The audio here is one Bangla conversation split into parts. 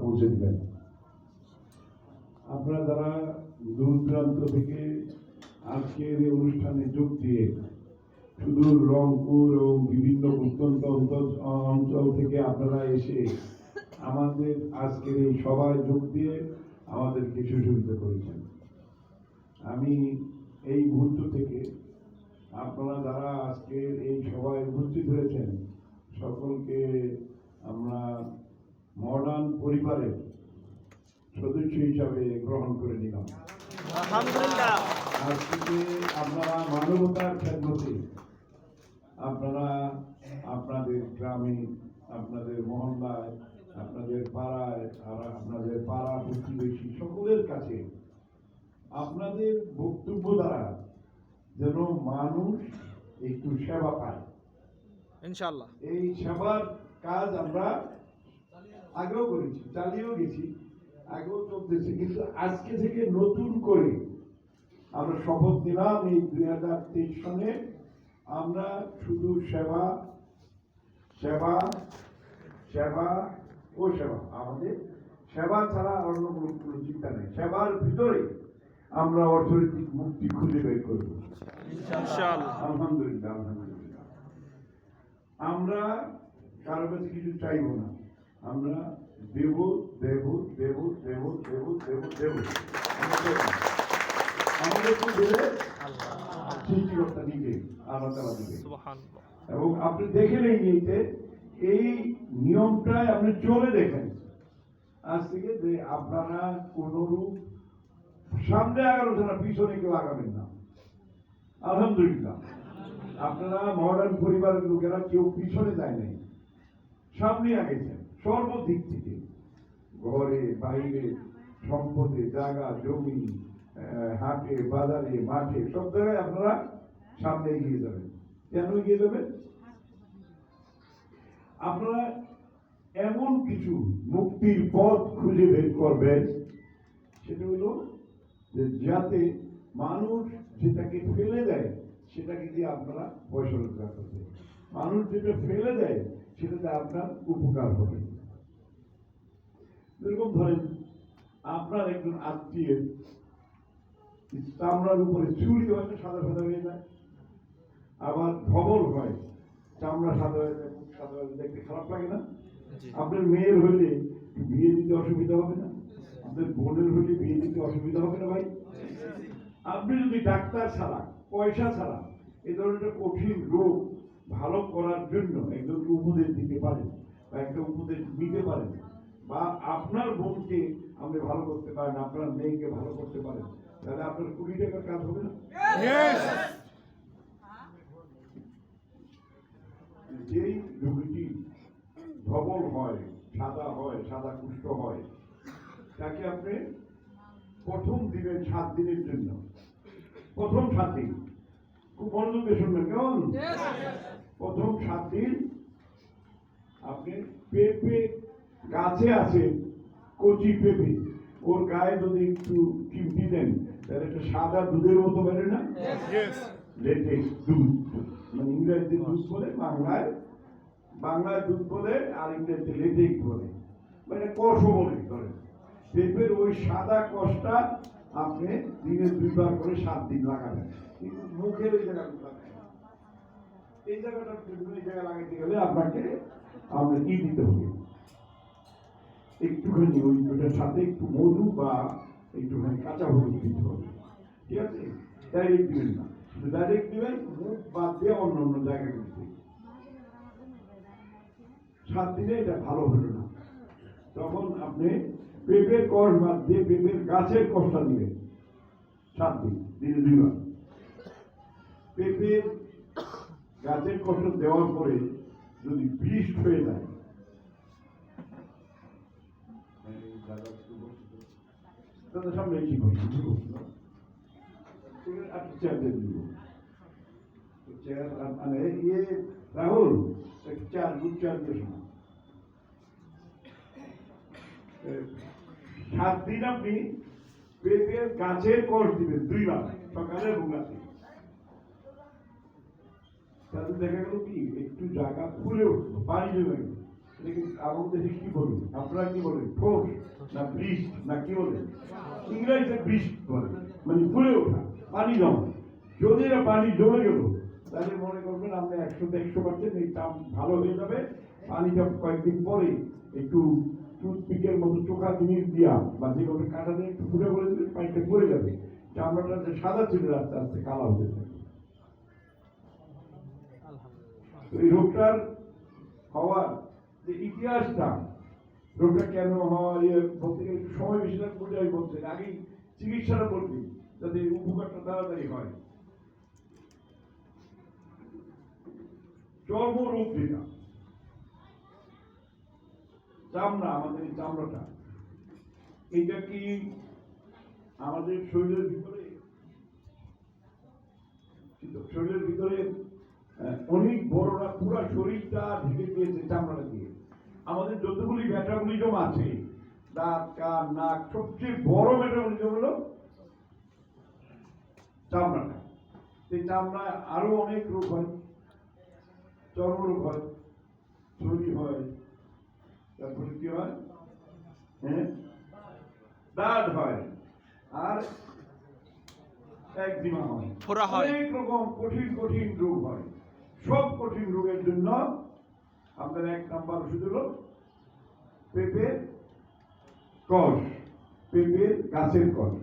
পৌঁছে দিবেন। আপনারা যারা দূর দূরান্ত থেকে আজকের এই অনুষ্ঠানে যোগ দিয়ে সুদূর রংপুর এবং বিভিন্ন প্রত্যন্ত অঞ্চল থেকে আপনারা এসে আমাদের আজকের এই সভায় যোগ দিয়ে আমাদেরকে সুশোভিত করেছেন, আমি এই মুহূর্ত থেকে আপনারা যারা আজকের এই সভায় উপস্থিত হয়েছেন সকলকে আমরা মডার্ন পরিবারের সদস্য হিসাবে গ্রহণ করে নিলাম। আলহামদুলিল্লাহ। আজকে আপনারা মানবতার খেদমতে আপনারা আপনাদের গ্রামে, আপনাদের মহল্লায়, আপনাদের পাড়ায় আর আপনাদের পাড়া প্রতিবেশী সকলের কাছে আপনাদের বক্তব্য দ্বারা যেন মানুষ একটু সেবা পায়, ইনশাআল্লাহ। এই সেবার কাজ আমরা আগেও করেছি, চালিয়েও গেছি, আগেও চলতেছে, কিন্তু আজকে থেকে নতুন করে আমরা শপথ নিলাম এই 2023 সনে আমরা শুধু সেবা সেবা সেবা ও সেবা, আমাদের সেবা ছাড়া অন্য কোনো চিন্তা নেই। সেবার ভিতরে আমরা অর্থনৈতিক মুক্তি খুঁজে বের করব ইনশাআল্লাহ। আলহামদুলিল্লাহ, আলহামদুলিল্লাহ। আমরা কারো কাছে কিছু চাইব না, আমরা দেব দেব দেব দেব দেব দেব দেব আমাদেরকে দেবে সৃষ্টিকর্তা নিজে, আল্লাহ তাআলা দিবে। সুবহানাল্লাহ। এবং আপনি দেখে নেই এই নিয়মটাই আপনি চলে দেখেন আজ থেকে, যে আপনারা কোনরূপ সামনে আগানো না, পিছনে কেউ আগাবেন না। আলহামদুলিল্লাহ, আপনারা মডার্ন পরিবারের লোকেরা কেউ পিছনে যায় নাই, সামনে আগেছেন সর্বদিক থেকে, ঘরে বাইরে, সম্পদে, জায়গা জমি, হাটে বাজারে মাঠে সব জায়গায় আপনারা সামনে এগিয়ে যাবেন। কেন এগিয়ে যাবেন? আপনারা এমন কিছু মুক্তির পথ খুঁজে বের করবেন, সেটা হলো যে যাতে মানুষ যেটাকে ফেলে দেয় সেটাকে দিয়ে আপনারা পয়সা রোজগার করবেন, মানুষ যেটা ফেলে দেয় সেটাতে আপনার উপকার হবে। যেরকম ধরেন আপনার একজন আত্মীয় চামড়ার উপরে চুরি হয়তো সাদা সাদা হয়ে যায়, আবার ধবল হয়, চামড়া সাদা হয়ে যায়, সাদা হয়ে যায়, দেখতে খারাপ লাগে না? আপনার মেয়ের হইলে বিয়ে দিতে অসুবিধা হবে না? আপনার বোনের হইলে বিয়ে দিতে অসুবিধা হবে না ভাই? আপনি যদি ডাক্তার ছাড়া, পয়সা ছাড়া এই ধরনের কঠিন রোগ ভালো করার জন্য একজনকে উপদেশ দিতে পারেন বা একটা উপদেশ নিতে পারেন, বা আপনার বোনকে আপনি ভালো করতে পারেন, আপনার মেয়েকে ভালো করতে পারেন, তাহলে আপনার 20 টাকার কাজ হবে না? যেই রোগীটি ধবল হয়, সাদা কুষ্ঠ হয়, তাকে আপনি প্রথম দিনের 7 দিনের জন্য, প্রথম 7 দিন খুব মনোযোগ দিয়ে শুনবেন, কেমন? প্রথম 7 দিন আপনি পেঁপে গাছে আছে, কচি পেঁপে, ওর গায়ে যদি একটু চিমটি দেন তাহলে একটা সাদা দুধের মতো বেরোয় না? লেটেক্স দুধ, মানে ইংরেজিতে দুধ বলে, বাংলায় দুধ বলে, আর ইংরেজিতে লেটেক্স বলে, মানে কষ বলে ধরেন। পেঁপের ওই সাদা কষটা আপনি দিনে 2 বার করে 7 দিন লাগাবেন, কিন্তু মুখের এই জায়গাটা লাগাবেন। এই জায়গাটা এই জায়গা লাগাইতে গেলে আপনাকে কি দিতে হবে? একটুখানি ওইটার সাথে একটু মধু বা একটুখানি কাঁচা হলুদ দিতে হবে, ঠিক আছে? ডাইরেক্ট দিবেন না, ডাইরেক্ট দিবেন মুখ বাদ দিয়ে অন্য অন্য জায়গায় দিতে। 7 দিনে এটা ভালো হলো না, তখন আপনি পেঁপের কষ বাদ দিয়ে পেঁপের গাছের কষটা দিবেন 7 দিন, দিনে 2 বার। পেঁপের গাছের কষ্ট দেওয়ার পরে যদি বিষ হয়ে যায়, তাদের সামনে কি করছি চেয়ার দিয়ে দিব, চেয়ার মানে রাহুল চেয়ার দিয়ে শোনা। 7 দিন আপনি পেঁপের গাছের কষ দিবেন 2 বার, সকালে এবং রাতে। তাহলে দেখা গেল কি একটু জায়গা ফুলে উঠলো, পানি জমে গেল, আমাদের দেশে কি বলি, আপনারা কি বলেন, ঠোস না বৃষ্ট না কি বলেন? ইংরেজিতে বৃষ্ট বলে, মানে ফুলে ওঠা, পানি জমা। যদি এরা পানি জমে গেল তাহলে মনে করবেন আপনি 100% এই চাম ভালো হয়ে যাবে। পানিটা কয়েকদিন পরে একটু টুথপিকের মতো চোখা জিনিস দিয়া বা যে কোনো কাঁটা দিয়ে একটু ফুটে করে দিলে পানিটা পড়ে যাবে, চামড়াটা যে সাদা ছিল আস্তে আস্তে কালা হয়ে যাবে। এই রোগটার হওয়ার যে ইতিহাসটা, রোগটা কেন হয় বলতে গেলে একটু সময় বেশি লাগবে বলে আমি বলছি, আগেই চিকিৎসাটা করবি যাতে উপকারটা তাড়াতাড়ি হয়। চর্মরোগ যেটা, চামড়া, আমাদের এই চামড়াটা, এটা কি আমাদের শরীরের ভিতরে অনেক বড়রা পুরা শরীরটা ঢেকে দিয়েছে চামড়া দিয়ে। আমাদের যতগুলি মেটাবলিজম আছে, দাঁত, কান, নাক, সবচেয়ে বড় মেটাবলিজম হলো চামড়াটা। সেই চামড়ায় আরো অনেক রোগ হয়, চর্মরোগ হয়, চর্বি হয়, তারপরে কি হয়, দাঁত হয়, আর একজিমা হয়, ফোড়া হয়, অনেক রকম কঠিন কঠিন রোগ হয়। সব কঠিন রোগের জন্য আপনার 1 নাম্বার ওষুধ হলো পেঁপের কষ, পেঁপের গাছের কষ।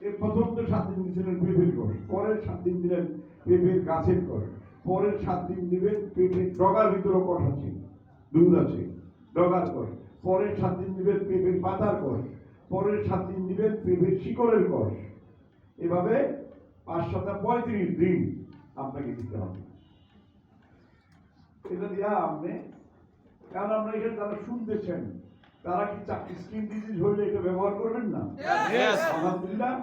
এর প্রথম তো 7 দিন দিয়েছিলেন পেঁপের কষ, পরের 7 দিন দিলেন পেঁপের গাছের কষ, পরের 7 দিন দিবেন পেঁপের ডগার ভিতরে কষ আছে, দুধ আছে, ডগার কষ, পরের 7 দিন দিবেন পেঁপের পাতার কষ, পরের 7 দিন দিবেন পেঁপের শিকড়ের কষ। এভাবে 5-7-35 দিন আপনাকে দিতে হবে। এটা দিয়া আপনি, কারণ আমরা এখানে যারা শুনতেছেন তারা কি স্কিন ডিজিজ হইলে এটা ব্যবহার করবেন না? আলহামদুলিল্লাহ,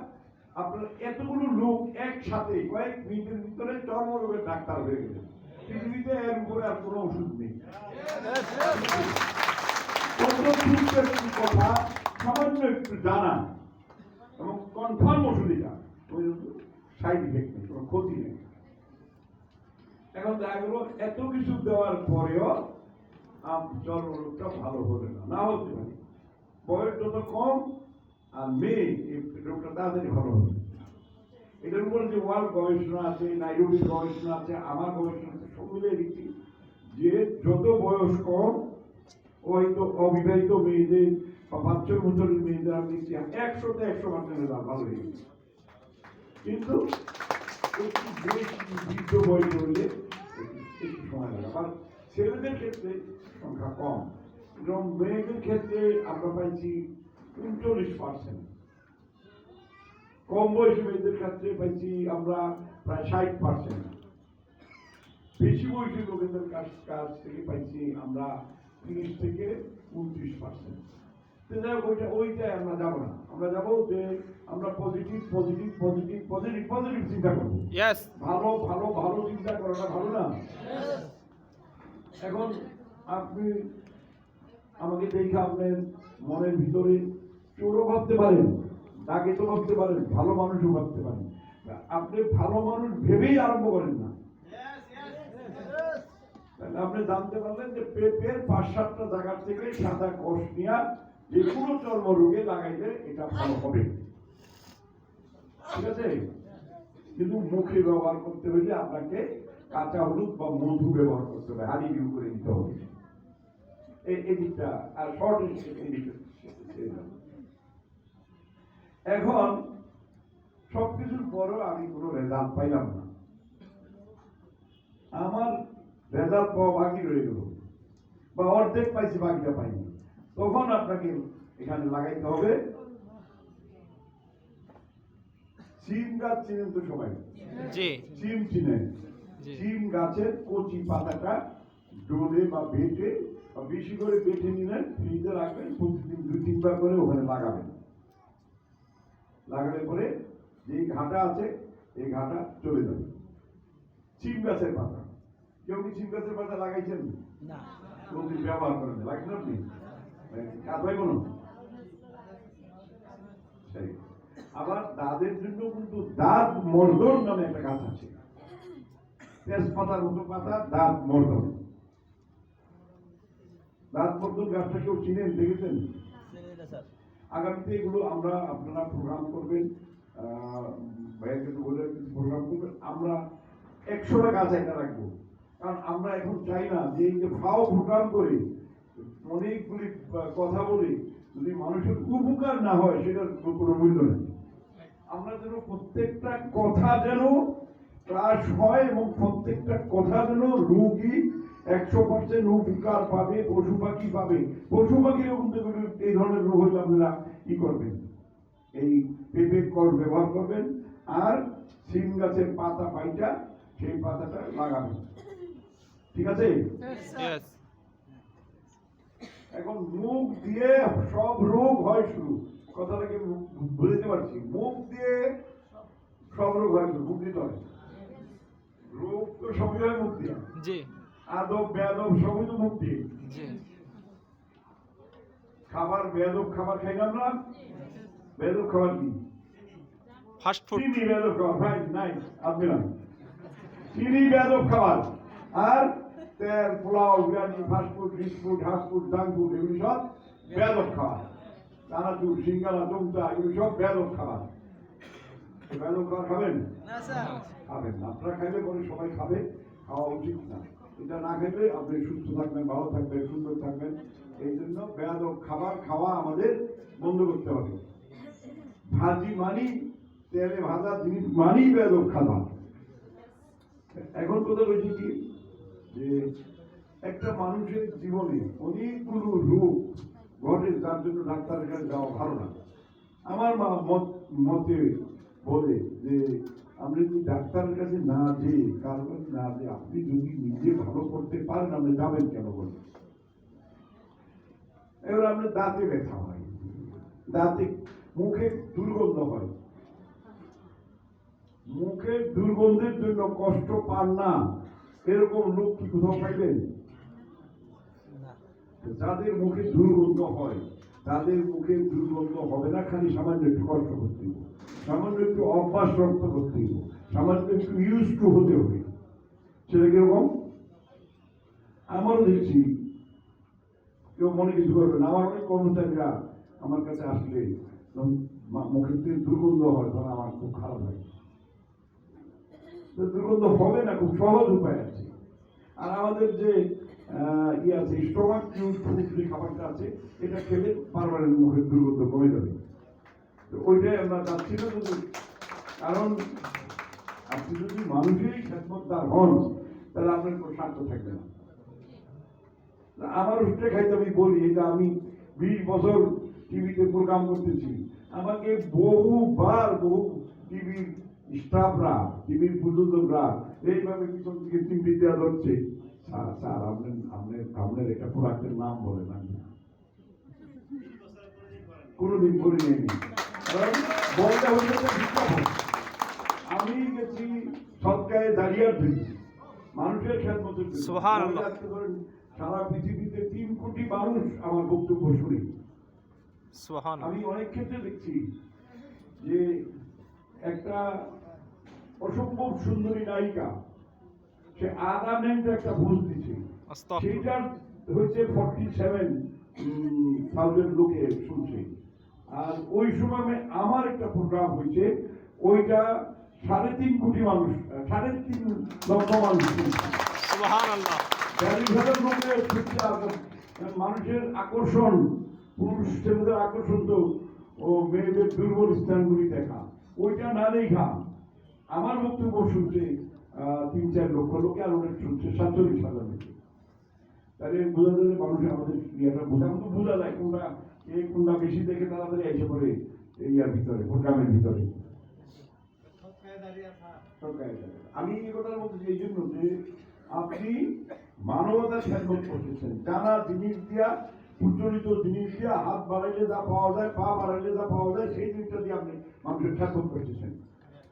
আপনার এতগুলো লোক একসাথে কয়েক মিনিটের ভিতরে চর্মরোগের ডাক্তার হয়ে গেলেন। পৃথিবীতে এর উপরে আর কোনো ওষুধ নেই। কথা সামান্য একটু জানা এবং কনফার্ম ওষুধ, এটা সাইড ইফেক্ট নেই, কোনো ক্ষতি নেই। এখন দেখা গেল এত কিছু দেওয়ার পরেও চর্মরোগটা ভালো হলে না হতে পারে। বয়স যত কম আর মেয়ে এই রোগটা তাড়াতাড়ি ভালো হবে। এটার উপরে যে ওয়ার্ল্ড গবেষণা আছে, নাইরোবির গবেষণা আছে, আমার গবেষণা আছে, সব মিলিয়ে দেখছি যে যত বয়স কম হয়তো অবিবাহিত মেয়েদের বা 5 বছরের মেয়েদের আমি দেখছি 100% ভালো হয়ে গেছে। কিন্তু একটু বেশি বৃদ্ধ বয়স হলে একটু সময় লাগে। আর ছেলেদের ক্ষেত্রে সংখ্যা কম, এবং মেয়েদের ক্ষেত্রে আমরা পাইছি 39%, কম বয়সী মেয়েদের ক্ষেত্রে পাইছি আমরা প্রায় 60%, বেশি বয়সী লোকেদের কাছ থেকে পাইছি আমরা 30-29%। ওইটাই আমরা যাবো না, আমরা যাবো যে আমরা positive positive positive positive positive চিন্তা করবো। ভালো ভালো ভালো চিন্তা করাটা ভালো না? এখন আপনি আমাকে দেখে আপনার মনের ভিতরে চোরও ভাবতে পারেন, তাকে তো ভাবতে পারেন, ভালো মানুষও ভাবতে পারেন। আপনি ভালো মানুষ ভেবেই আরম্ভ করেন না। আপনি জানতে পারলেন যে পেঁপের 5-7টা জায়গা থেকে সাদা কোষ নিয়ে যে কোনো চর্ম রোগে লাগাইলে এটা ভালো হবে, ঠিক আছে? কিন্তু মুখে ব্যবহার করতে হলে আপনাকে কাঁচা হলুদ বা মধু ব্যবহার করতে হবে, হানি ডিউ করে দিতে হবে। এই দিকটা আর শর্ট এখন সবকিছুর পরও আমি কোনো রেজাল্ট পাইলাম না, আমার রেজাল্ট পাওয়া বাকি রয়ে গেল, বা অর্ধেক পাইছি বাকিটা পাইনি। তখন আপনাকে এখানে লাগাইতে হবে সিম গাছ। চিনেন তো সবাই? সিম চিনেন? সিম গাছের কচি পাতাটা ডোলে বা বেটে, বা বেশি করে বেটে নিলেন, ফ্রিজে রাখবেন, প্রতিদিন 2-3 বার করে ওখানে লাগাবেন। লাগালে পরে যে ঘাটা আছে এই ঘাটা চলে যাবে। সিম গাছের পাতা, কেউ কি সিম গাছের পাতা লাগাইছেন? না, কোনদিন ব্যবহার করেন? লাগছেন আপনি? কাজ হয় কোনো? আবার দাঁতের জন্য কিন্তু দাঁত মর্দন নামে একটা গাছ আছে, তেজপাতার মতো পাতা, দাঁত মর্দন। দাঁতবর্ধন গাছটা কেউ চিনেন, দেখেছেন? আগামীতে এগুলো আমরা আপনারা প্রোগ্রাম করবেন, ভাইয়াকে তো বলে কিছু প্রোগ্রাম করবেন, আমরা 100টা গাছ একটা রাখবো। কারণ আমরা এখন চাই না যে এই যে ফাও প্রোগ্রাম করে অনেকগুলি কথা বলে যদি মানুষের উপকার না হয় সেটার কোনো মূল্য নেই। আমরা যেন প্রত্যেকটা কথা যেন ত্রাস হয় এবং প্রত্যেকটা কথা যেন রোগী 100% উপকার পাবে, পশু পাখি পাবে। পশু পাখিরও কিন্তু এই ধরনের রোগ হলে আপনারা কি করবেন, এই পেঁপে কল ব্যবহার করবেন আর সিম গাছের পাতা পাইটা সেই পাতাটা লাগাবেন, ঠিক আছে? Yes. এখন মুখ দিয়ে সব রোগ হয় শুরু, কথাটাকে বুঝতে পারছি, মুখ দিয়ে সব রোগ হয় শুরু, মুখ দিতে হয়। রোগ তো সবই হয় মুখ দিয়ে, জি আদব বেয়াদব সবই তো মুখ দিয়ে। জি খাবার বেয়াদব খাবার খাই না আমরা, বেয়াদব খাবার কি? ফাস্ট ফুড চিনি বেয়াদব খাবার, রাইট, নাই আপনি না, চিনি বেয়াদব খাবার, আর তেল, pulao, biryani, fast food, rich food, half food, junk food, এগুলি সব বেয়াদব খাবার। চানাচুর, সিঙ্গারা, চমচা, এগুলি সব বেয়াদব খাবার। বেয়াদব খাবার খাবেন? খাবেন না। আপনারা খাইলে পরে সবাই খাবে, খাওয়া উচিত না। এটা না খেলে আপনি সুস্থ থাকবেন, ভালো থাকবেন, সুন্দর থাকবেন। এই জন্য বেয়াদব খাবার খাওয়া আমাদের বন্ধ করতে হবে। ভাজি মানি, তেলে ভাজা জিনিস মানি বেয়াদব খাবার। এখন কথা রয়েছে কি যে একটা মানুষের জীবনে অনেকগুলো রোগ ঘটে, তার জন্য ডাক্তারের কাছে যাওয়া ভালো না। আমার মা মতে বলে যে আপনি যদি ডাক্তারের কাছে না যেয়ে, কারো কাছে না যেয়ে আপনি যদি নিজে ভালো করতে পারেন আপনি যাবেন কেন বলেন? এবার আপনার দাঁতে ব্যথা হয়, দাঁতে মুখে দুর্গন্ধ হয়, মুখের দুর্গন্ধের জন্য কষ্ট পান না এরকম লোক কি কোথাও পাইবেন? যাদের মুখে দুর্গন্ধ হয় তাদের মুখে দুর্গন্ধ হবে না, খালি সামান্য একটু কষ্ট করতে হবে, সামান্য একটু অভ্যাস রক্ত করতে হবে, সামান্য একটু ইউজ টু হতে হবে। সেটা কিরকম? আমারও দেখছি, কেউ মনে কিছু করবে না, আমার অনেক কর্মচারীরা আমার কাছে আসলে মুখের থেকে দুর্গন্ধ হয় তখন আমার খুব খারাপ লাগে। দুর্গন্ধ হবে না, খুব সহজ উপায় আছে। আর আমাদের যে আছে স্টোমাক টিউব যে খাবারটা আছে, এটা খেলে বারবার মুখের দুর্গন্ধ কমে যাবে। তো ওইটাই আমরা চাচ্ছি না, কিন্তু কারণ আপনি যদি মানুষেরই খেদমতদার হন তাহলে আপনার কোনো স্বার্থ থাকবে না। আমার ওষুধটা খাইতে আমি বলি, এটা আমি 20 বছর টিভিতে প্রোগ্রাম করতেছি, আমাকে বহুবার বহু টিভির স্টাফরা, টিভির প্রযোজকরা এইভাবে পিছন থেকে চিমটি দেওয়া ধরছে, স্যার আপনার একটা প্রোডাক্টের নাম বলে না, কোনোদিন করে নেই। বলতে হচ্ছে বিজ্ঞাপন। আমি গেছি সৎকায়ে দাঁড়িয়ে দিয়েছি মানুষের খেদমতের জন্য। সুবহানাল্লাহ। সারা পৃথিবীতে 3 কোটি মানুষ আমার বক্তব্য শুনে। সুবহানাল্লাহ। আমি অনেক ক্ষেত্রে দেখছি যে একটা অসম্ভব সুন্দরী নায়িকা, সে আদানের একটা ভোজ দিচ্ছে, সেটার হচ্ছে 47,000 লোকে শুনছে। আর ওই সময় আমার একটা প্রোগ্রাম হয়েছে, ওইটা 3.5 কোটি মানুষ, 3.5 লক্ষ মানুষ শুনছে। সুবহানাল্লাহ। 40,000 লোকে শুনছে। মানুষের আকর্ষণ, পুরুষ ছেলেদের আকর্ষণ তো ও মেয়েদের দুর্বল স্থানগুলি দেখা, ওইটা না দেখা আমার বক্তব্য শুনছে 3-4 লক্ষ লোকে, আর অনেক শুনছে 47,000 লোকে। তাহলে বোঝা যায় মানুষ আমাদের ইয়েটা বোঝা যায় কোনটা বেশি দেখে তাড়াতাড়ি এসে পড়ে এই ভিতরে, প্রোগ্রামের ভিতরে। আমি এই কথা বলছি এই জন্য যে আপনি মানবতার খেদমত করতেছেন, জানা জিনিস দিয়া, প্রচলিত জিনিস দিয়া, হাত বাড়াইলে যা পাওয়া যায়, পা বাড়াইলে যা পাওয়া যায়, সেই জিনিসটা দিয়ে আপনি মানুষের খেদমত করতেছেন।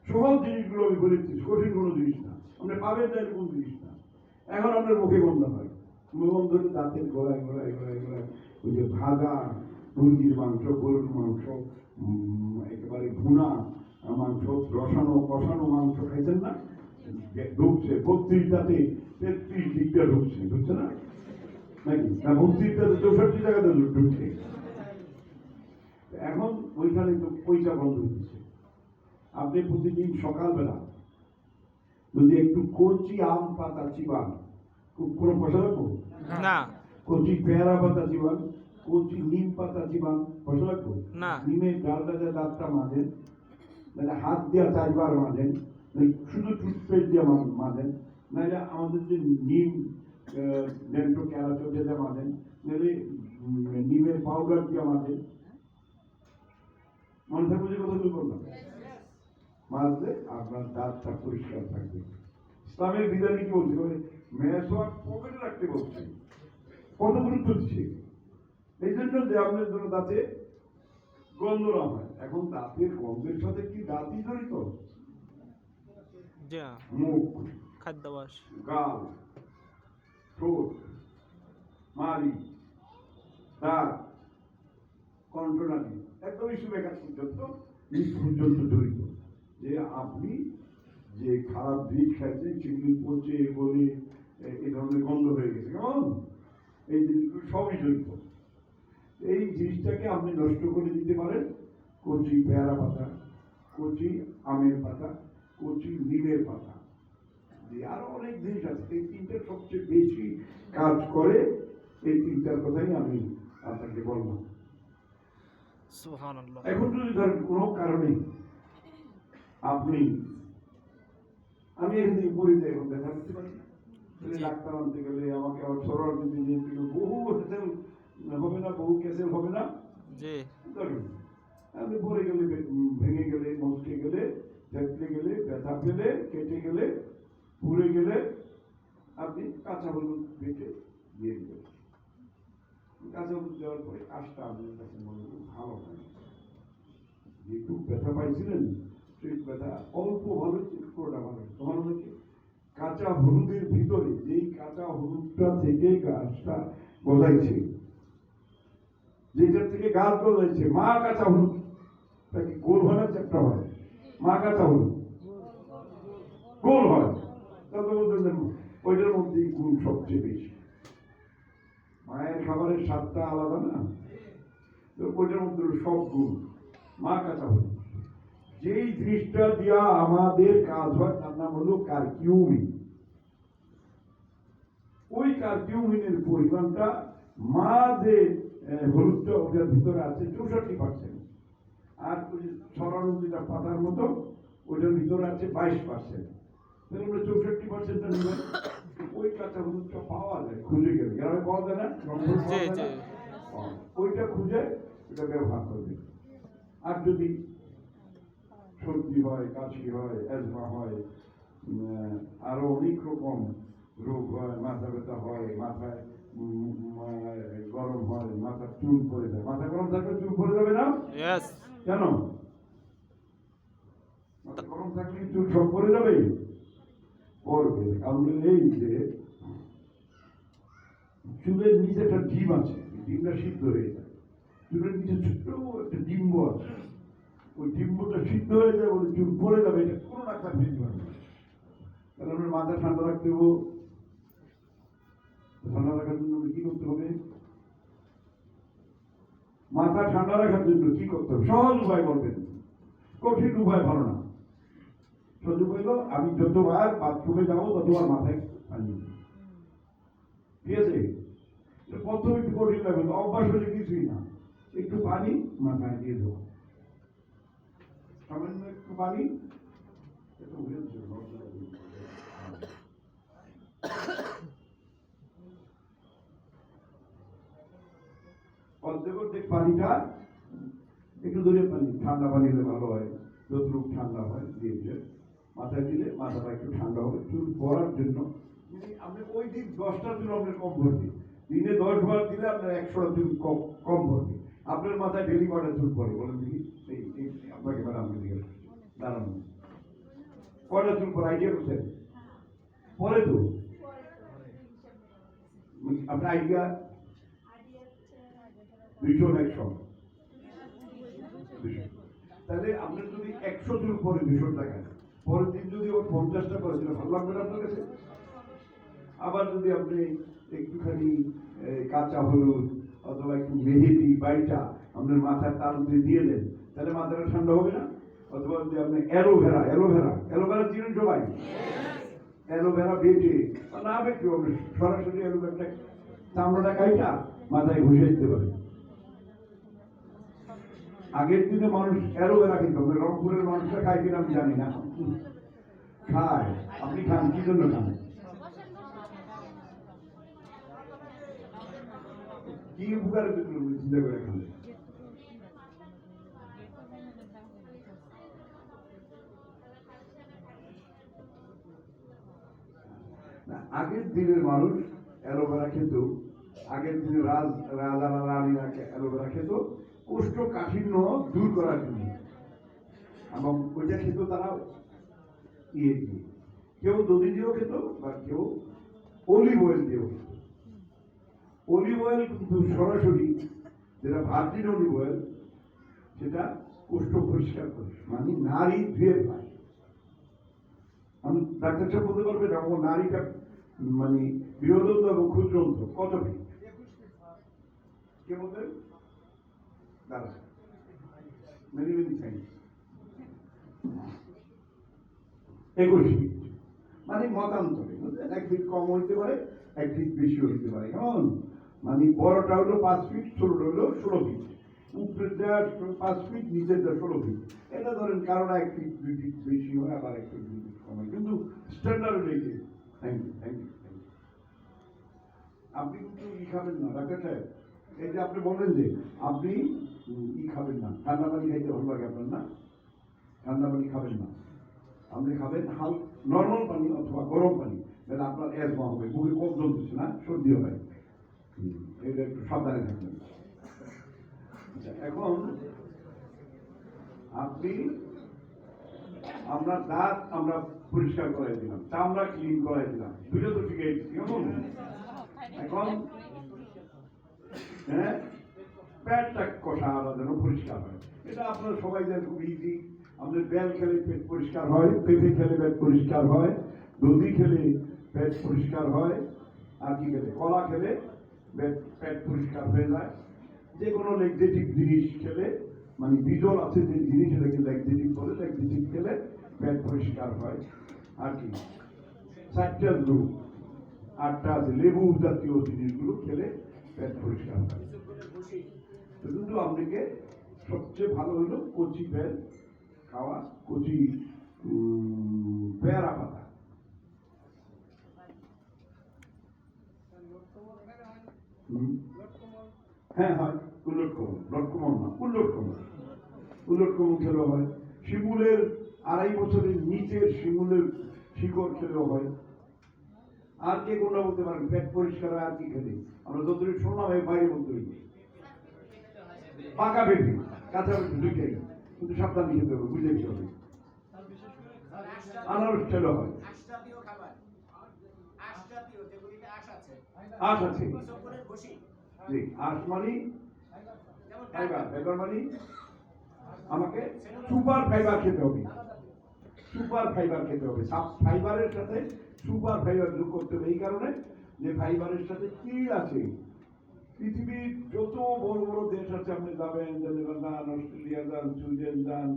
সহজ জিনিসগুলো আমি বলেছি, কঠিন কোনো জিনিস না, আপনি পাবেন না এরকম জিনিস না। এখন আপনার মুখে গন্ধ হয়, মুখে গন্ধ হলে দাঁতের গোড়ায় গোড়ায় গোড়ায় গোড়ায় ওই যে ভাজা মুরগির মাংস, গরুর মাংস, একেবারে ভুনা মাংস, রসানো কষানো মাংস খাইছেন না, ঢুকছে 32টাতে 33 দিকটা ঢুকছে, বুঝছে না? নাকি না 64 টাকাতে ঢুকছে। এখন ওইখানে তো পয়সা বন্ধ হচ্ছে। আপনি প্রতিদিন সকালবেলা যদি একটু কচি আম পাতা চিবান, কোনো পয়সা লাগবো না। কচি পেয়ারা পাতা চিবান, কচি নিম পাতা চিবান, পয়সা লাগবো না। নিমের ডালটা দিয়ে দাঁতটা মাজেন, নাহলে হাত দিয়ে 4 বার মাজেন, শুধু টুথপেস্ট দিয়ে মাজেন, নাহলে আমাদের যে নিম ডেন্টো ক্যারাটো দিয়ে মাজেন, নাহলে নিমের পাউডার দিয়ে মাজেন। মনে থাকবে যে কথাগুলো করলাম, মাজলে আপনার দাঁতটা পরিষ্কার থাকবে। ইসলামের বিধানে কি বলছে, মেসওয়াক পকেটে রাখতে বলছে, কত গুরুত্ব দিচ্ছে। এই জন্য যে আপনার জন্য দাঁতে গন্ধ না হয়। এখন দাঁতের গন্ধের সাথে কি দাঁতই জড়িত? জি। মুখ, খাদ্যাভ্যাস, গাল, ঠোঁট, মাড়ি, দাঁত, কণ্ঠনালী, একদম সুবেকার পর্যন্ত নিচ পর্যন্ত জড়িত। যে আপনি যে খারাপ জিনিস খাইছেন সেগুলি পচে গলে এই ধরনের গন্ধ হয়ে গেছে, কেমন এই জিনিসগুলো সবই জড়িত। এই জিনিসটাকে আপনি নষ্ট করে দিতে পারেন কচি পেয়ারা পাতা, কচি আমের পাতা, কচি নিমের পাতা, আরো অনেক জিনিস আছে। এই তিনটা সবচেয়ে বেশি কাজ করে। এই তিনটার কথাই আমি আপনাকে বললাম। সুবহানাল্লাহ। এখন যদি ধরেন কোনো কারণে আপনি, আমি এখান থেকে পড়ে যাই, এখন দেখা দিতে পারি ডাক্তার আনতে গেলে আমাকে আবার সরল দিতে নিয়ে বহু ক্যাসেল হবে না, বহু ক্যাসেল হবে না। জি। ধরুন আপনি পড়ে গেলে, ভেঙে গেলে, মচকে গেলে, থেতলে গেলে, ব্যথা পেলে, কেটে গেলে, পুড়ে গেলে, আপনি কাঁচা হলুদ বেটে দিয়ে দিবেন। কাঁচা হলুদ দেওয়ার পরে কাজটা আপনার কাছে মনে হয় ভালো হয়। যেটুকু ব্যথা পাইছিলেন সেই ব্যথা অল্প ভালো, পুরোটা ভালো। তোমার হচ্ছে কাঁচা হলুদের ভিতরে, যেই কাঁচা হলুদটা থেকে গাছটা গজাইছে, যেটার থেকে গাছ গজাইছে, মা কাঁচা হলুদ কি গোল হয় না চ্যাপ্টা হয়? মা কাঁচা হলুদ গোল হয়, তাহলে বলতেন ওইটার মধ্যে গুণ সবচেয়ে বেশি। মায়ের খাবারের স্বাদটা আলাদা না, ওইটার মধ্যে সব গুণ মা কাঁচা হলুদ। যেই জিনিসটা দিয়া আমাদের কাজ হয় তার নাম হলো কারকিউমিন। ওই কারকিউমিনের পরিমাণটা মা যে হলুদটা ওটার ভিতরে আছে 64%, আর ছড়ানো যেটা পাতার মতো ওইটার ভিতরে আছে 22%। তাহলে আমরা 64%টা নিবেন। ওই কাঁচা হলুদটা পাওয়া যায় খুঁজে গেলে, গ্রামে পাওয়া যায় না, ওইটা খুঁজে ওটা ব্যবহার করবে। আর যদি সর্দি হয়, কাশি হয়, অ্যাজমা হয়, আরো অনেক রকম রোগ হয়, মাথা ব্যথা হয়, মাথায় গরম হয়, মাথার চুল পড়ে যায়, মাথা গরম থাকলে চুল পড়ে যাবে না? ইয়েস। কেন? মাথা গরম থাকলে চুল সব পড়ে যাবে? পড়বে। কারণ এই যে চুলের নিচে একটা ডিম আছে, ডিমটা সিদ্ধ হয়ে যায়, চুলের নিচে ছোট্ট একটা ডিম্ব আছে, ওই ডিম্বটা সিদ্ধ হয়ে যায় বলে চুল পড়ে যাবে, এটা কোনো ডাক্তার বুঝতে পারবে না। তাহলে আমরা মাথা ঠান্ডা রাখতে হবো। ঠান্ডা রাখার জন্য কি করতে হবে? মাথা ঠান্ডা রাখার জন্য কি করতে হবে? সহজ উপায় বলবেন, কঠিন উপায় ভালো না। সহজ উপায় হলো আমি যতবার বাথরুমে যাবো ততবার মাথায় পানি, ঠিক আছে? প্রথমে একটু কঠিন লাগবে, অভ্যাস হলে কিছুই না, একটু পানি মাথায় দিয়ে দেবো, সামান্য একটু পানি, অর্ধেক পানিটা একটু দূরে পানি, ঠান্ডা পানি হলে ভালো হয়, যতটুকু ঠান্ডা হয় দিয়ে দিলে মাথায় দিলে মাথাটা একটু ঠান্ডা হবে। চুল পড়ার জন্য আপনি ওই দিন 10টা চুল আপনার কম পড়বে, দিনে 10 বার দিলে আপনার 100টা চুল কম পড়বে। আপনার মাথায় ডেলি কটা চুল পড়ে বলেন দেখি? আপনাকে ম্যাডাম জিজ্ঞেস দাঁড়ানো, কটা চুল পরে আইডিয়া করছেন? পরে তো আপনার আইডিয়া 200 না 100? তাহলে আপনার যদি 100 চুল পরে 200 টাকা, পরের দিন যদি ওর 50টা করে দিলে ভালো লাগবে না আপনার কাছে? আবার যদি আপনি একটুখানি কাঁচা হলুদ অথবা একটু মেহেদি বাইটা আপনার মাথার তার দিয়ে দিয়ে দেন, তাহলে মাথাটা ঠান্ডা হবে না? অথবা যদি আপনি অ্যালোভেরা চিনেন সবাই, অ্যালোভেরা বেটে না বেটে আপনি সরাসরি অ্যালোভেরাটা চামড়াটা কাইটা মাথায় ঘষে দিতে পারেন। আগের দিনে মানুষ অ্যালোভেরা খেত, রংপুরের মানুষরা খায় কিনা আমি জানি না, খায়। আপনি খান, কি জন্য খান? কি উপকারের জন্য চিন্তা করে খান? আগের দিনের মানুষ অ্যালোভেরা খেত, আগের দিনে রাজারা রানীরা অ্যালোভেরা খেত কোষ্ঠকাঠিন্য দূর করার জন্য, এবং ওইটা খেত তারা ইয়ে দিয়ে, কেউ দধি দিয়েও খেত বা কেউ অলিভ অয়েল দিয়েও খেত। অলিভ অয়েল কিন্তু সরাসরি, যেটা ভার্জিন অলিভ অয়েল, সেটা কোষ্ঠ পরিষ্কার করে, মানে নারী ধুয়ে পায়। আমি ডাক্তার সাহেব বলতে পারবে না ও নারীটা মানে বৃহদন্ত এবং ক্ষুদ্রন্ত কত ফিট? কে বলতেন? দাদা মেনি সাইন্স 21 ফিট, মানে মতান্তরে 1 ফিট কম হইতে পারে, 1 ফিট বেশি হইতে পারে। কেমন? মানে বড়টা হলো 5 ফিট, ছোটটা হলো 16 ফিট, উপরেটা 5 ফিট, নিচেরটা 16 ফিট। এটা ধরেন কারণ 1 ফিট 2 ফিট বেশি হয়, আবার 1 ফিট 2 ফিট কম হয়, কিন্তু স্ট্যান্ডার্ড রেখে। Thank you. আপনি কিন্তু খাবেন না ডাক্তার সাহেব, এই যে আপনি বলেন যে আপনি খাবেন না, ঠান্ডা পানি খাইতে ভালো লাগে আপনার, না ঠান্ডা পানি খাবেন না, আপনি খাবেন নর্মাল পানি অথবা গরম পানি, তাহলে আপনার অ্যাজমা হবে, বুকে কফ জমতেছে না, সর্দি হয়, এটা একটু সাবধানে থাকবেন। এখন আপনি আপনার দাঁত আমরা পরিষ্কার করাই দিলাম, চামড়া ক্লিন করাই দিলাম, দুটো তো ঠিক আছে। এখন হ্যাঁ, পেটটা কষা যেন পরিষ্কার হয়, এটা আপনারা সবাই জানেন, খুব ইজি। আমাদের বেল খেলে পেট পরিষ্কার হয়, পেঁপে খেলে পেট পরিষ্কার হয়, দধি খেলে পেট পরিষ্কার হয়, আর কি খেলে, কলা খেলে পেট পরিষ্কার হয়ে যায়। যে কোনো ল্যাকটেটিভ জিনিস খেলে, মানে বিজল আছে যে জিনিস, এটাকে ল্যাকটেটিভ বলে, ল্যাকটেটিভ খেলে পেট পরিষ্কার হয়। আর কি 4টা গ্রুপ 8টা আছে, লেবু জাতীয় জিনিসগুলো খেলে পেট পরিষ্কার হয়। কিন্তু আপনাকে সবচেয়ে ভালো হলো কচি বেল খাওয়া, কচি পেয়ারা পাতা। হ্যাঁ হয়, উল্লট কমল, লটকমল না, উল্লট কমল খেলেও হয়। শিমুলের 2.5 বছরের নিচের শিমুলের শিকড় খেলেও হয়। আর কে কোনটা বলতে পারেন পেট পরিষ্কার হয়? আর কি খেলে আমরা যতটুকু শুনলাম বাইরে বলতে হইবে, পাকা পেঁপে, কাঁচা পেঁপে দুইটাই, কিন্তু সাবধানে খেতে হবে, বুঝে খেতে হবে। আনারস খেলে হয়, আঁশ আছে, আঁশ মানে ফাইবার মানে আমাকে সুপার ফাইবার খেতে হবে, ফাইবারের সাথে সুপার ফাইবার যোগ করতে হবে। এই কারণে যে ফাইবারের সাথে কি আছে, পৃথিবীর যত বড় বড় দেশ আছে আপনি যাবেন, জার্মান যান, অস্ট্রেলিয়া যান, সুইডেন যান,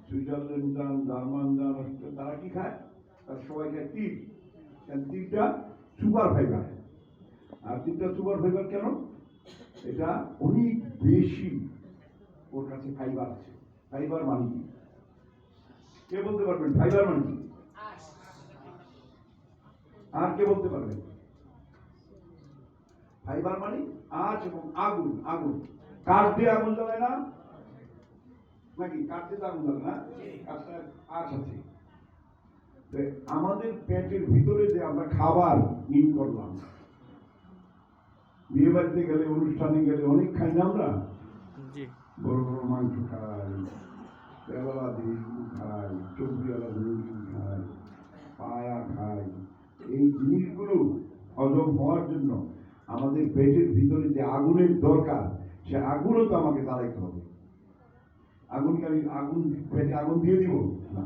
সুইজারল্যান্ড যান, জার্মান যান, তারা কি খায়? তার সবাই খায় তিল, তিলটা সুপার ফাইবার। আর তিলটা সুপার ফাইবার কেন? এটা অনেক বেশি ওর কাছে ফাইবার আছে। ফাইবার মানে কি কে বলতে পারবেন? ফাইবার মানে কি? আর কে বলতে পারবেন? ফাইবার মানে আঁচ এবং আগুন। কাঠ দিয়ে আগুন জ্বালায় না নাকি? কাঠ দিয়ে আগুন জ্বালায় না, কাঠটা আঁচ আছে। আমাদের পেটের ভিতরে যে আমরা খাবার ইন করলাম, বিয়ে বাড়িতে গেলে, অনুষ্ঠানে গেলে অনেক খাই না আমরা, বড় বড় মাংস খাই, তেলা দিয়ে খাই, চর্বিওয়ালা মুরগি খাই, পায়া খাই। এই জিনিসগুলো হজম হওয়ার জন্য আমাদের পেটের ভিতরে যে আগুনের দরকার, সে আগুনও তো আমাকে জ্বালাইতে হবে। পেটে আগুন দিয়ে দিব না,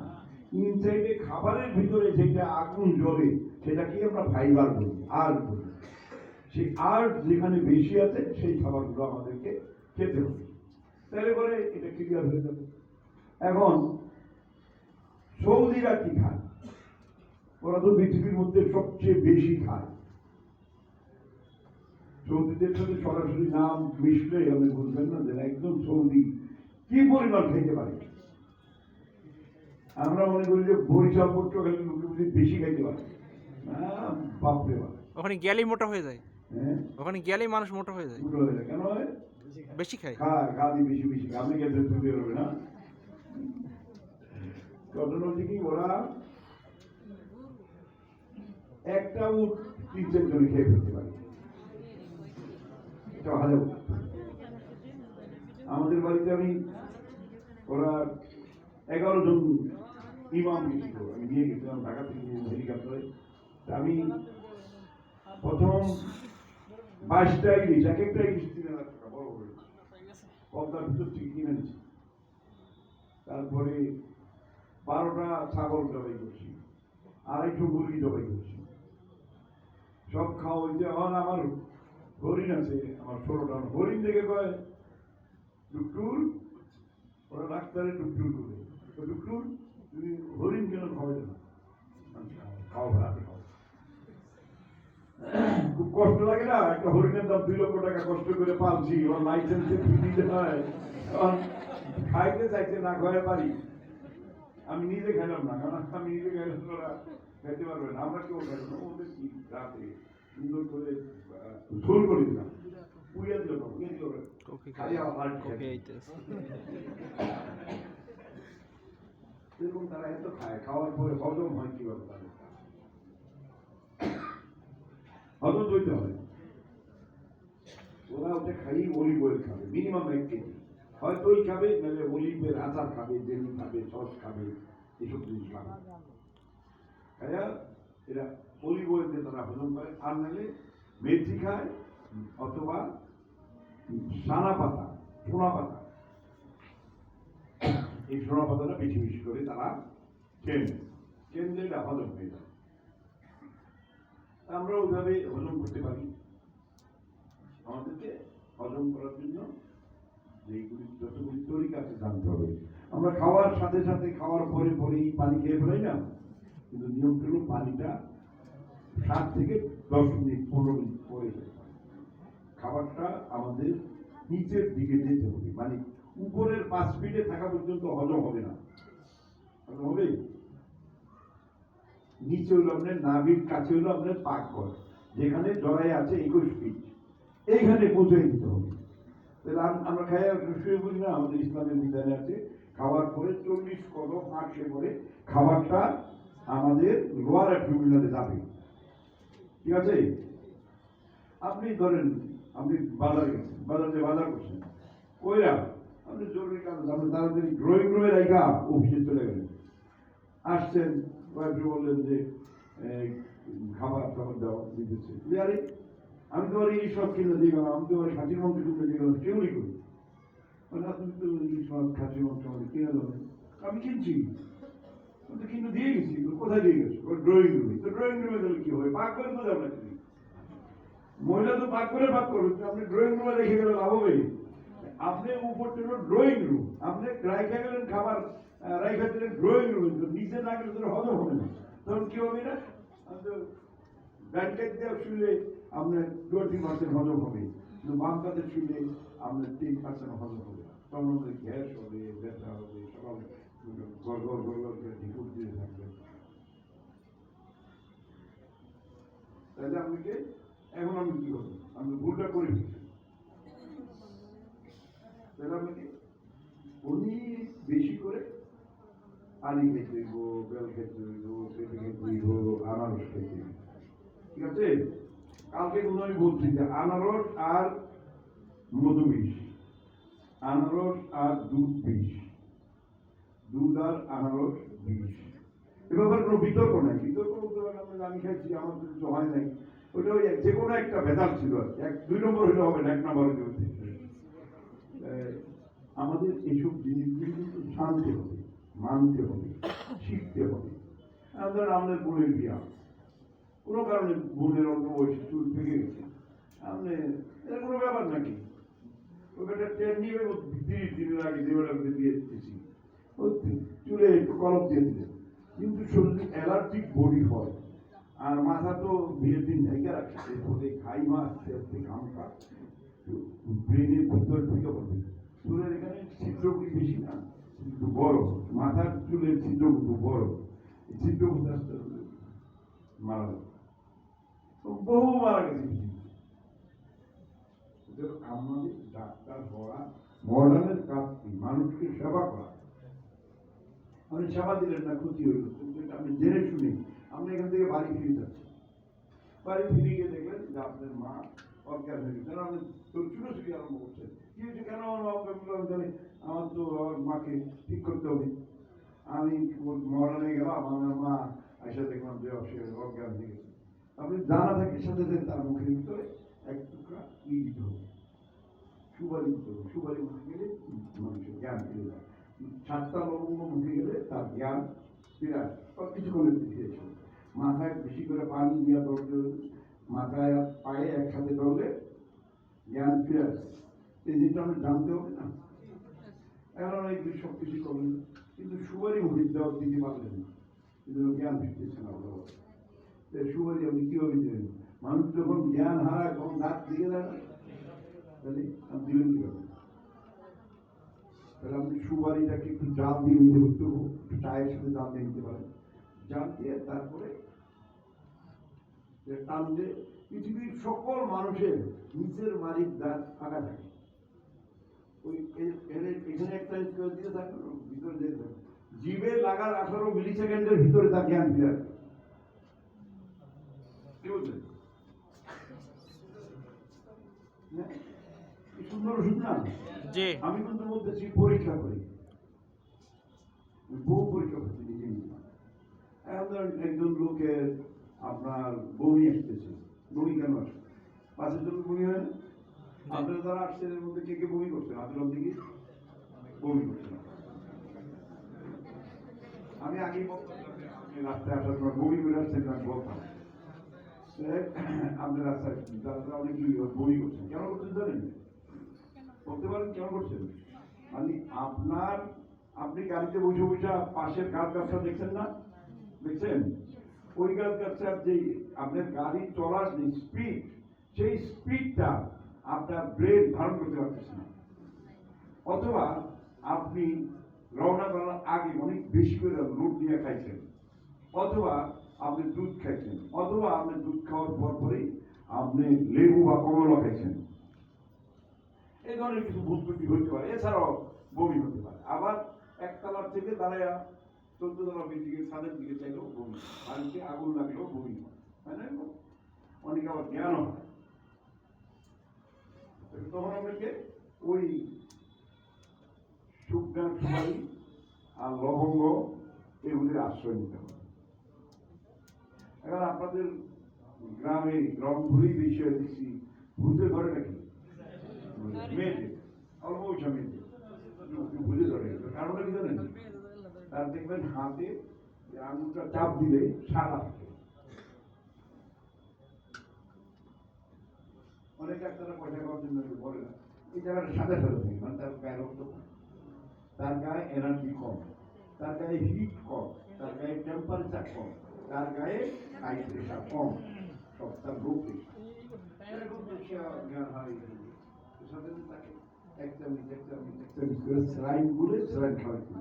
ইনসাইডে খাবারের ভিতরে যেটা আগুন জ্বলে সেটা কি আমরা ফাইবার বলি। আর সেই আর যেখানে বেশি আছে সেই খাবারগুলো আমাদেরকে খেতে হবে, তাহলে পরে এটা ক্লিয়ার হয়ে যাবে। এখন সৌদিরা কি খায়? ওরা তো পৃথিবীর মধ্যে সবচেয়ে বেশি খায়। সৌদিদের সাথে সরাসরি নাম মিশলে আপনি বুঝবেন না যে একজন সৌদি কি পরিমাণ খাইতে পারে। আমরা মনে করি যে বরিশাল পট্টগ্রামের লোকে বুঝি বেশি খাইতে পারে, না বাপরে বাপ। ওখানে গেলেই মোটা হয়ে যায়, হ্যাঁ, ওখানে গেলেই মানুষ মোটা হয়ে যায়, দুটো হয়ে যায়। কেন হয়? বেশি খায়। খায় খাদি বেশি বেশি আপনি গেছে তুলে হবে না। ঘটনা হচ্ছে কি, ওরা একটা উট 3-4 জনে খেয়ে ফেলতে পারে, এটা ভালো। আমাদের বাড়িতে ওরা 11 জন ইমাম গেছিল, আমি নিয়ে গেছিলাম ঢাকা থেকে হেলিকপ্টারে। আমি প্রথম 22টা ইলিশ, এক একটা ইলিশ 3,000 টাকা, বড় বড় পদ্মার ভিতর থেকে কিনে নিচ্ছি। তারপরে 12টা ছাগল জবাই করছি, 250 মুরগি জবাই করছি, সব খাওয়া হয়েছে। এখন আমার হরিণ আছে, আমার 16টা হরিণ দেখে কয় ডুকটুর, ওরা ডাক্তারে ডুকটুর করে, ডুকটুর তুমি হরিণ কেন খাওয়াই না? খাও রাতে খাও। খুব কষ্ট লাগে না? একটা হরিণের দাম 2 লক্ষ টাকা কষ্ট করে পালছি, ওর লাইসেন্সে ফি দিতে হয়, খাইতে চাইতে না খাওয়াই পারি। আমি নিজে খেলাম না, কারণ আমি নিজে খেলে ওরা খাইতে পারবে না, আমরা কেউ খাইলাম না। ওদের কি রাতে সুন্দর করে ঝোল করে দিলাম, পুড়িয়ে দিল, খালি আমার এরকম তারা এত খায়, খাওয়ার পরে হজম হয় কিভাবে? তাদের হজম হইতে হয়। ওরা ওটা খাই অলিভ অয়েল খাবে, মিনিমাম 1 কেজি, হয়তো ওই খাবে, নাহলে অলিভের আচার খাবে, জেলি খাবে, সস খাবে, এসব জিনিস খাবে। এরা অলিভ অয়েল দিয়ে তারা হজম করে। আর নাহলে মেথি খায়, অথবা সানা পাতা, সোনা পাতা, এই সোনা পাতাটা বেশি বেশি করে তারা কেন্দ্রে এটা হজম হয়ে যায়। আমরা ওইভাবে হজম করতে পারি। আমাদেরকে হজম করার জন্য যেগুলি যতগুলি তরিকা আছে জানতে হবে। আমরা খাওয়ার সাথে সাথে, খাওয়ার পরে পরেই পানি খেয়ে ফেলাই না, কিন্তু নিয়মটা হলো পানিটা 7 থেকে 10 মিনিট 15 মিনিট পরে খাবারটা আমাদের নিচের দিকে যেতে হবে, মানে উপরের 5 ফিটে থাকা পর্যন্ত হজম হবে না। হজম হবে নিচে হলো আপনার নাভির কাছে, হলো আপনার পাকঘর, যেখানে জড়াই আছে 21 ফিট, এইখানে পৌঁছে দিতে হবে। তাহলে আমরা খাইয়া শুয়ে বলি না, আমাদের ইসলামের বিধানে আছে খাওয়ার পরে 40 কদম হাঁটলে পরে খাবারটা আমাদের লোয়ার অ্যাবডোমিনালে যাবে। ঠিক আছে? আপনি ধরেন আপনি বাজারে গেছেন, বাজার করছেন, কইরা আপনি জরুরি কাজ, আপনি তাড়াতাড়ি ড্রয়িং রুমে রাখা অফিসে চলে গেলেন, আসছেন, বললেন যে খাবার দেওয়া দিতেছে, আরে আমি তো ইলিশ মাছ কিনে দিয়ে গেলাম, আমি তো খাসির মাংস কিনে দিয়ে গেলাম, কেউই করি মানে আপনি তো ইলিশ মাছ খাসির মাংস আমাদের কিনে দেবেন, আমি কিনছি, আমি তো কিনে দিয়ে গেছি, কোথায় দিয়ে গেছি? ড্রয়িং রুমে। তো ড্রয়িং রুমে গেলে কি হবে? পাক করে তো যাবেন না, মহিলা তো পাক করে করবেন, আপনি ড্রয়িং রুমে রেখে গেলে লাভ হবে? আপনি উপরটা হলো ড্রয়িং রুম, আপনি রাইখা গেলেন খাবার, রাইখা দিলেন ড্রয়িং রুমে, তো নিচে না গেলে তো হজম হবে না। তখন কি হবে? না ব্যাংকেট দিয়ে শুলে আপনার 20% হজম হবে, কিন্তু বাম কাতে শুলে আপনার 3% হজম হবে। তখন আমাদের গ্যাস হবে, ব্যথা হবে, সকালে গড় করে ঢিকুর দিয়ে থাকবে। তাহলে আপনাকে এখন আমি কি করবো? আমি ভুলটা করে ফেলছি। তাহলে আপনাকে অনেক বেশি করে পানি খেতে হইব, বেল খেতে হইব, পেঁপে খেতে হইব, আনারস খেতে হইব। ঠিক আছে? কালকে কিন্তু আমি বলছি যে আনারস আর মধু বিষ, আনারস আর দুধ বিষ, দুধ আর আনারস বিষ। এ ব্যাপারে কোনো বিতর্ক নাই। বিতর্ক বলতে পারেন আমি খাইছি, আমার কিছু হয় নাই, ওইটা ওই যে কোনো একটা ভেজাল ছিল আর কি। 2 নম্বর হইলে হবে না, 1 নম্বর হইতে হচ্ছে। আমাদের এইসব জিনিসগুলি কিন্তু জানতে হবে, মানতে হবে, শিখতে হবে। ধরেন আমাদের বোনের বিয়া, কোনো কারণে বোনের অল্প বয়সে চুল পেকে গেছে, আপনি এটা কোনো ব্যাপার নাকি ওটা ট্রেন নিয়ে 30 দিনের আগে দেওয়ার দিয়ে দিতেছি চুলে একটু কলম দিয়ে দিলেন কিন্তু শরীরে অ্যালার্জিক বডি হয় আর মাথা তো বিয়ের দিন জায়গা রাখছে খাই মাছ ঘাম কাট ব্রেনের ভিতর ঢুকে পড়বে চুলের এখানে ছিদ্রগুলি বেশি না একটু বড় মাথার চুলের ছিদ্রগুলো বড় এই ছিদ্রগুলো আস্তে আস্তে মারা যাবে বহু মারা গেছে আমাদের ডাক্তার হওয়া মডার্নের কাজ কি মানুষকে সেবা করা আপনি সেবা দিলেন না ক্ষতি হইল কিন্তু আপনি জেনে শুনে আপনি এখান থেকে বাড়ি ফিরে যাচ্ছেন বাড়ি ফিরে গিয়ে দেখলেন যে আপনার মা অজ্ঞান হয়ে গেছে আপনি ছুটোছুটি আরম্ভ করছেন কি হয়েছে কেন আমার অজ্ঞান জানি আমার তো আমার মাকে ঠিক করতে হবে আমি মডার্নে গেলাম আমার মা এসে দেখলাম যে সে অজ্ঞান হয়ে গেছে আপনি জানা থাকে সাথে সাথে তার মুখের ভিতরে এক টুকরা দিতে হবে সুপারি দিতে হবে সুপারি মুখে গেলে মানুষের জ্ঞান ফিরে যায় 7টা লবঙ্গ মুখে গেলে তার জ্ঞান ফিরে আসে কিছুক্ষণের ফিরেছে মাথায় বেশি করে পানি দিয়া দৌড়তে মাথায় পায়ে একসাথে দৌড়লে জ্ঞান ফিরে আসে এই জিনিসটা আমরা জানতে হবে না এখন অনেক সব কিছু করলেন কিন্তু সুপারি মুখে দেওয়া দিতে পারলেন না কিন্তু জ্ঞান ফিরতেছে না সুপারি আপনি কিভাবে দেবেন মানুষ যখন জ্ঞান হারায় তখন দাঁত দিকে দেয় না তাহলে আপনি দিলেন কিভাবে তাহলে আপনি সুপারিটাকে একটু জাল দিয়ে নিতে পারতে একটু চায়ের সাথে জাল দিয়ে নিতে পারেন জাল দিয়ে তারপরে টান দিয়ে পৃথিবীর সকল মানুষের নিচের মারির দাঁত ফাঁকা থাকে ওই এখানে একটা করে দিয়ে থাকবেন ভিতরে যেতে থাকবে জিভে লাগার 18 মিলি সেকেন্ডের ভিতরে তার জ্ঞান ফিরে আসবে কি বলছেন সুন্দর ওষুধ না জি আমি কিন্তু বলতেছি পরীক্ষা করি বহু পরীক্ষা করছি নিজে নিজে এখন একজন লোকের আপনার বমি আসতেছে বমি কেন আসে 5 জন বমি হয় না আপনারা যারা আসছেন এর মধ্যে কে কে বমি করছেন আপনার দিকে বমি করছেন আমি আগেই বলতাম আপনি রাস্তায় আসার সময় বমি করে আসছেন আমি বলতাম আপনার রাস্তায় যারা অনেক বমি করছেন কেন করছেন জানেন বলতে পারেন কেন করছেন মানে আপনি গাড়িতে বসে বসে পাশের গাছ গাছটা দেখছেন না দেখছেন ওই গাছ গাছটার যে আপনার গাড়ি চলার যে স্পিড সেই স্পিডটা আপনার ব্রেন ধারণ করতে পারতেছে না অথবা আপনি রওনা করার আগে অনেক বেশি করে লোড নিয়ে খাইছেন অথবা আপনি দুধ খাইছেন অথবা আপনি দুধ খাওয়ার পর পরেই আপনি লেবু বা কমলা খাইছেন এই ধরনের কিছু ভুল ত্রুটি হতে পারে এছাড়াও বমি হতে পারে আবার একতলার থেকে দাঁড়ায় 14 তলা দিকে ছাদের দিকে চাইলেও বমি বাড়িতে আগুন লাগলেও বমি হয় তাই না অনেকে আবার জ্ঞানও হয় তখন আপনাকে ওই সুজ্ঞান সুপারি আর লবঙ্গ এগুলির আশ্রয় নিতে হবে এখন আপনাদের গ্রামে রংপুরি বিষয়ে দেখছি ভূতে ধরে নাকি মেয়েদের অল্প বয়সা মেয়েদের ভূতে ধরে কারণটা কি জানেন তার দেখবেন হাতে আঙুলটা চাপ দিলে সাদা থাকে অনেক ডাক্তাররা পয়সা খাওয়ার জন্য বলে না এই জায়গাটা সাদা সাদা থাকে মানে তার গায়ে রক্ত কম তার গায়ে এনার্জি কম তার গায়ে হিট কম তার গায়ে টেম্পারেচার কম তার গায়ে হাই প্রেশার কম সব তার রোগ এরকম জ্ঞান হয় সাথে তাকে একটা মিনিট করে স্যালাইন গুলে স্যালাইন খাওয়াইতে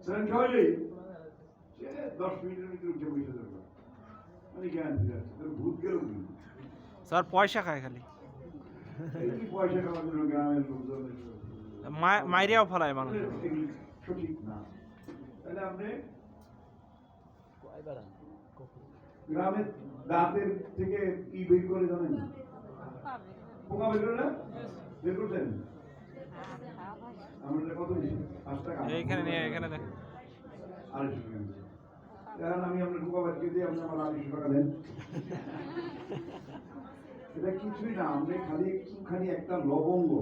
স্যালাইন খাওয়াইলে সে 10 মিনিটের ভিতরে উঠে বসে যাবে মানে জ্ঞান ফিরে আসছে তোর ভূত গেল কি স্যার পয়সা খায় খালি এই পয়সা খাওয়ার জন্য গ্রামের লোকজন মাইরিয়াও ফলায় মানুষ সঠিক না তাহলে আপনি গ্রামের দাঁতের থেকে কি বের করে জানেন পোকা বের করে না বের করছেন আমরা কত বেশি 5 টাকা এইখানে নিয়ে এখানে দেখ 250 টাকা কারণ আমি আপনার পোকা বের করে দিই আপনি আমার 250 টাকা দেন এটা কিছুই না আপনি খালি একটা লবঙ্গ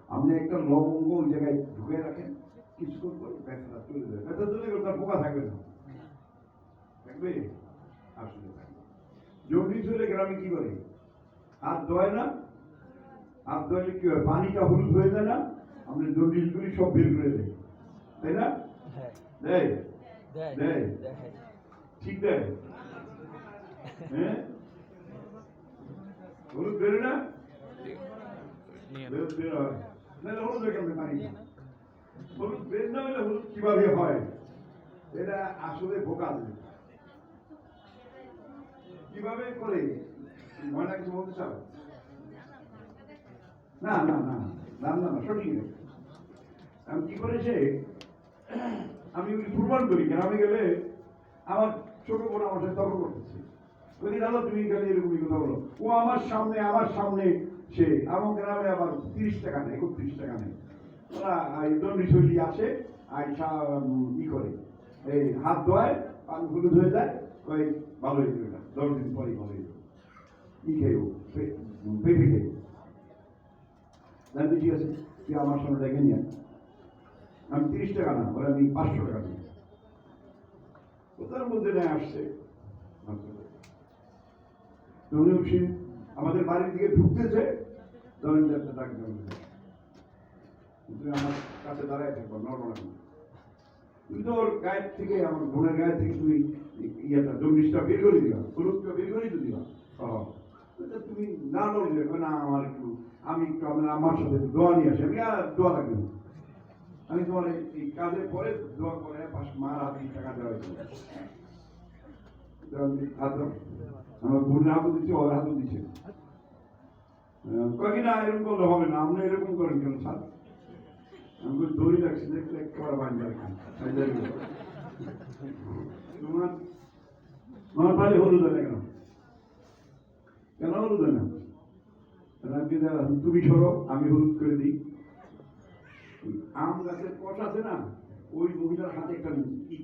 আপনি একটা লবঙ্গ ওই জায়গায় ঢুকে রাখেন কিছুক্ষণ পর ব্যথা চলে যাবে ব্যথা চলে গেলে তার পোকা থাকবে না থাকবে আসলে থাকবে জন্ডিস হলে গ্রামে কি করে হাত ধোয় না? হাত ধোয়ালে কি হয়? পানিটা হলুদ হয়ে যায় না? আমাদের জন্ডিসগুলি সব বের করে দেয়, তাই না? দেয় দেয় ঠিক দেয়। হ্যাঁ, হলুদ বেরো না? নিয়ে হলুদ বের হয়, নাহলে হলুদ হয়ে কেমনে পানি? হলুদ বের না হলে হলুদ কিভাবে হয়? এটা আসলে বোকা দেবে। কিভাবে করে? ময়না কিছু বলতে চাও? না না না না না না, সঠিক নেই। আমি কি করেছে, আমি প্রমাণ করি গ্রামে গেলে আমার ছোট বোন আমার সাথে তর্ক করতেছে, বলি দাদা তুমি গেলে এরকমই কথা বলো। ও আমার সামনে সে আমার গ্রামে আবার 30 টাকা নেয়, 31 টাকা নেয়। ওরা দণ্ডি আসে আর ই করে, এই হাত ধোয়, পানি হলুদ হয়ে যায়, ওই ভালো হয়ে যাবে না, 10 দিন পরেই ভালো হয়ে যাবে। ই খেয়েও পেঁপে খেয়ে জানবি, ঠিক আছে তুই আমার সামনে রেখে নিয়ে আমি 30 টাকা না, ওরা আমি 500 টাকা দিই। ওটার মধ্যে নেয় আসছে, আমাদের বাড়ির দিকে ঢুকতেছে, ধরেন যে একটা ডাক দেওয়া, তুমি আমার কাছে দাঁড়ায় থাকবো, নড়বো না। তুমি তো ওর গায়ের থেকে, আমার বোনের গায়ে থেকে তুমি ইয়েটা জন্ডিসটা বের করে দিবা, হলুদটা বের করে দিবা। তুমি না নড়লে না, আমার একটু আমি একটু আমার সাথে দোয়া নিয়ে আসি, আমি আর দোয়া লাগবে না। আমি তোমার এই কাজের পরে দোয়া করে মার হাতে টাকা দেওয়া হয়েছিল। আমার বোনের হাতও দিচ্ছে, ওর হাতও দিচ্ছে। কয়েকদিন না এরকম করলে হবে না, আপনি এরকম করেন কেন স্যার? আমি দড়ি রাখছি, দেখলে একবার বান্ধা তোমার বাড়ি হলুদ হয় না কেন? কেন হলুদ হয় না? তুমি সরো, আমি হলুদ করে দিই। আম গাছের কষ আছে না, ওই মহিলার হাতে একটা ই